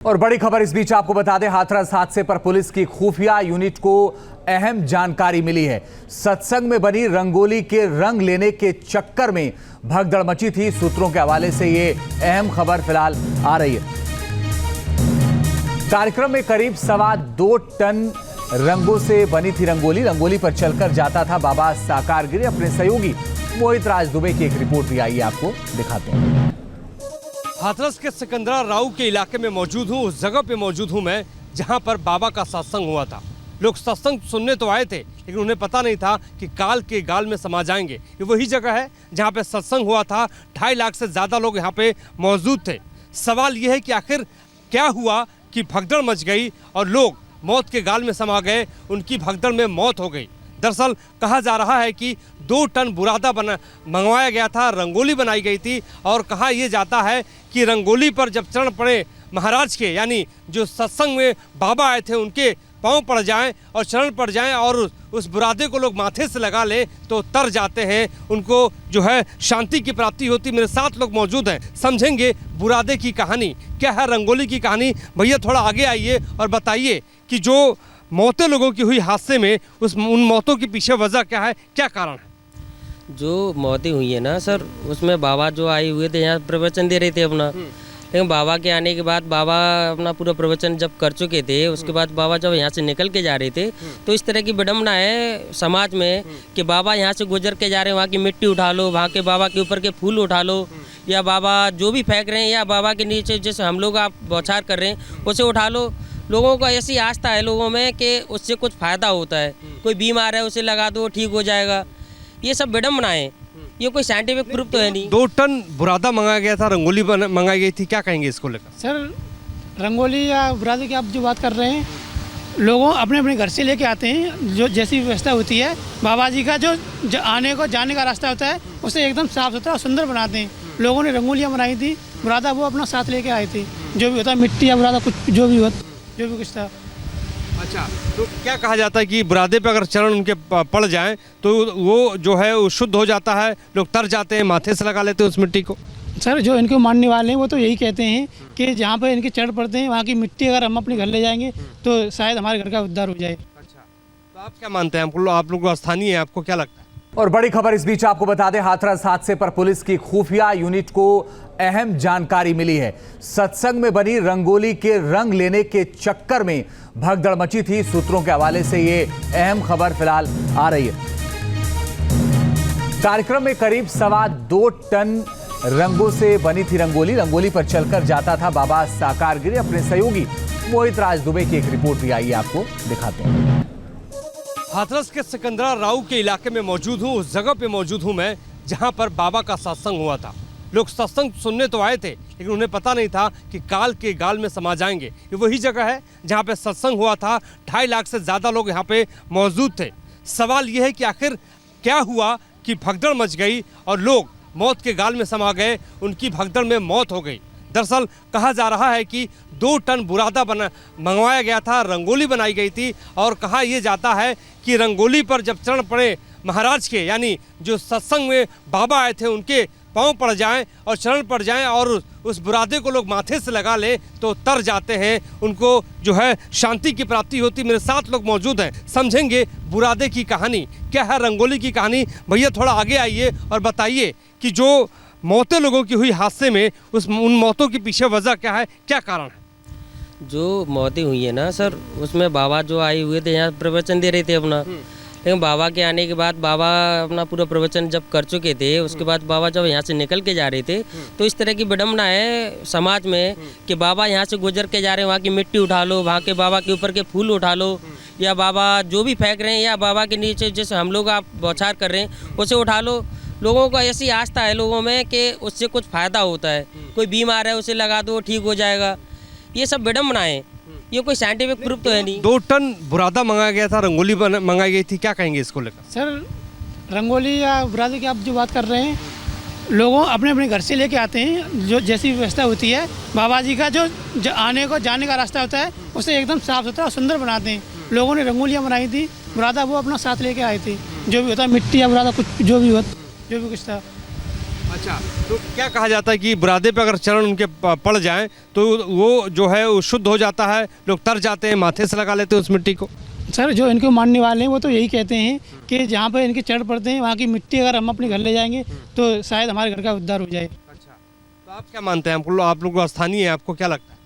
और बड़ी खबर इस बीच आपको बता दें, हाथरस हादसे पर पुलिस की खुफिया यूनिट को अहम जानकारी मिली है। सत्संग में बनी रंगोली के रंग लेने के चक्कर में भगदड़ मची थी। सूत्रों के हवाले से ये अहम खबर फिलहाल आ रही है। कार्यक्रम में करीब 2.25 टन रंगों से बनी थी रंगोली पर चलकर जाता था बाबा साकारगिरी। अपने सहयोगी मोहित राज दुबे की एक रिपोर्ट भी आई है, आपको दिखाते हैं। हाथरस के सिकंदरा राव के इलाके में मौजूद हूँ, उस जगह पे मौजूद हूँ मैं जहाँ पर बाबा का सत्संग हुआ था। लोग सत्संग सुनने तो आए थे, लेकिन उन्हें पता नहीं था कि काल के गाल में समा जाएंगे। ये वही जगह है जहाँ पे सत्संग हुआ था। 2.5 लाख से ज़्यादा लोग यहाँ पे मौजूद थे। सवाल ये है कि आखिर क्या हुआ कि भगदड़ मच गई और लोग मौत के गाल में समा गए, उनकी भगदड़ में मौत हो गई। दरअसल कहा जा रहा है कि 2 टन बुरादा मंगवाया गया था, रंगोली बनाई गई थी और कहा यह जाता है कि रंगोली पर जब चरण पड़े महाराज के, यानी जो सत्संग में बाबा आए थे, उनके पांव पड़ जाएं और चरण पड़ जाएं और उस बुरादे को लोग माथे से लगा ले तो तर जाते हैं, उनको जो है शांति की प्राप्ति होती। मेरे साथ लोग मौजूद हैं, समझेंगे बुरादे की कहानी क्या है, रंगोली की कहानी। भैया थोड़ा आगे आइए और बताइए कि जो मौतें लोगों की हुई हादसे में, उन मौतों के पीछे वजह क्या है, क्या कारण है? जो मौतें हुई है ना सर, उसमें बाबा जो आए हुए थे यहाँ प्रवचन दे रहे थे अपना, लेकिन बाबा के आने के बाद बाबा अपना पूरा प्रवचन जब कर चुके थे, उसके बाद बाबा जब यहाँ से निकल के जा रहे थे तो इस तरह की विडम्बना है समाज में कि बाबा यहाँ से गुजर के जा रहे हैं, वहाँ की मिट्टी उठा लो, वहाँ के बाबा के ऊपर के फूल उठा लो, या बाबा जो भी फेंक रहे हैं या बाबा के नीचे जैसे हम लोग आप बौछार कर रहे हैं उसे उठा लो। लोगों को ऐसी आस्था है लोगों में कि उससे कुछ फ़ायदा होता है, कोई बीमार है उसे लगा दो ठीक हो जाएगा। ये सब विडम्बना है, ये कोई साइंटिफिक प्रूफ तो है नहीं। 2 टन बुरादा मंगाया गया था, रंगोली मंगाई गई थी, क्या कहेंगे इसको लेकर? सर रंगोली या बुरादे की आप जो बात कर रहे हैं, लोगों अपने अपने घर से लेके आते हैं, जो जैसी व्यवस्था होती है बाबा जी का जो आने को जाने का रास्ता होता है उसे एकदम साफ सुथरा और सुंदर बनाते हैं। लोगों ने रंगोलियाँ बनाई थी, बुरादा वो अपना साथ लेके आए थे, जो भी होता है मिट्टी या बुरादा कुछ जो भी कुछ था। अच्छा, तो क्या कहा जाता है कि बुरादे पे अगर चरण उनके पड़ जाएं तो वो जो है वो शुद्ध हो जाता है, लोग तर जाते हैं, माथे से लगा लेते हैं उस मिट्टी को? सर जो इनको मानने वाले हैं वो तो यही कहते हैं कि जहाँ पर इनके चढ़ पड़ते हैं वहाँ की मिट्टी अगर हम अपने घर ले जाएंगे तो शायद हमारे घर का उद्धार हो जाए। अच्छा, तो आप क्या मानते हैं? आप लोग स्थानीय हैं, आपको क्या लगता है? और बड़ी खबर इस बीच आपको बता दें, हाथरस हादसे पर पुलिस की खुफिया यूनिट को अहम जानकारी मिली है। सत्संग में बनी रंगोली के रंग लेने के चक्कर में भगदड़ मची थी। सूत्रों के हवाले से ये अहम खबर फिलहाल आ रही है। कार्यक्रम में करीब 2.25 टन रंगों से बनी थी रंगोली पर चलकर जाता था बाबा साकारगिरी। अपने सहयोगी मोहित राज दुबे की एक रिपोर्ट भी आई है, आपको दिखाते हैं। हाथरस के सिकंदरा राव के इलाके में मौजूद हूँ, उस जगह पे मौजूद हूँ मैं जहाँ पर बाबा का सत्संग हुआ था। लोग सत्संग सुनने तो आए थे, लेकिन उन्हें पता नहीं था कि काल के गाल में समा जाएंगे। ये वही जगह है जहाँ पे सत्संग हुआ था। 2.5 लाख से ज़्यादा लोग यहाँ पे मौजूद थे। सवाल ये है कि आखिर क्या हुआ कि भगदड़ मच गई और लोग मौत के गाल में समा गए, उनकी भगदड़ में मौत हो गई। दरअसल कहा जा रहा है कि 2 टन बुरादा मंगवाया गया था, रंगोली बनाई गई थी और कहा यह जाता है कि रंगोली पर जब चरण पड़े महाराज के, यानी जो सत्संग में बाबा आए थे, उनके पांव पड़ जाएं और चरण पड़ जाएं और उस बुरादे को लोग माथे से लगा ले तो तर जाते हैं, उनको जो है शांति की प्राप्ति होती। मेरे साथ लोग मौजूद हैं, समझेंगे बुरादे की कहानी क्या है, रंगोली की कहानी। भैया थोड़ा आगे आइए और बताइए कि जो मौतें लोगों की हुई हादसे में, उन मौतों के पीछे वजह क्या है, क्या कारण है? जो मौतें हुई है ना सर, उसमें बाबा जो आए हुए थे यहाँ प्रवचन दे रहे थे अपना, लेकिन बाबा के आने के बाद बाबा अपना पूरा प्रवचन जब कर चुके थे, उसके बाद बाबा जब यहाँ से निकल के जा रहे थे तो इस तरह की विडम्बना है समाज में कि बाबा यहाँ से गुजर के जा रहे हैं, वहाँ की मिट्टी उठा लो, वहाँ के बाबा के ऊपर के फूल उठा लो, या बाबा जो भी फेंक रहे हैं या बाबा के नीचे जैसे हम लोग आप बौछार कर रहे हैं उसे उठा लो। लोगों को ऐसी आस्था है लोगों में कि उससे कुछ फ़ायदा होता है, कोई बीमार है उसे लगा दो ठीक हो जाएगा। ये सब विडम्बना है, ये कोई साइंटिफिक प्रूफ तो है नहीं। 2 टन बुरादा मंगाया गया था, रंगोली मंगाई गई थी, क्या कहेंगे इसको लेकर? सर रंगोली या बुरादे की आप जो बात कर रहे हैं, लोगों अपने अपने घर से लेके आते हैं, जो जैसी व्यवस्था होती है बाबा जी का जो आने को जाने का रास्ता होता है उसे एकदम साफ सुथरा और सुंदर बनाते हैं। लोगों ने रंगोलियाँ बनाई थी, बुरादा वो अपना साथ लेके आए थे, जो भी होता है मिट्टी या बुरादा कुछ जो भी कुछ था। अच्छा, तो क्या कहा जाता है कि बुरादे पे अगर चरण उनके पड़ जाएं तो वो जो है वो शुद्ध हो जाता है, लोग तर जाते हैं, माथे से लगा लेते हैं उस मिट्टी को? सर जो इनको मानने वाले हैं वो तो यही कहते हैं कि जहाँ पर इनके चढ़ पड़ते हैं वहाँ की मिट्टी अगर हम अपने घर ले जाएंगे तो शायद हमारे घर का उद्धार हो जाए। अच्छा, तो आप क्या मानते हैं? आप लोग स्थानीय हैं, आपको क्या लगता है?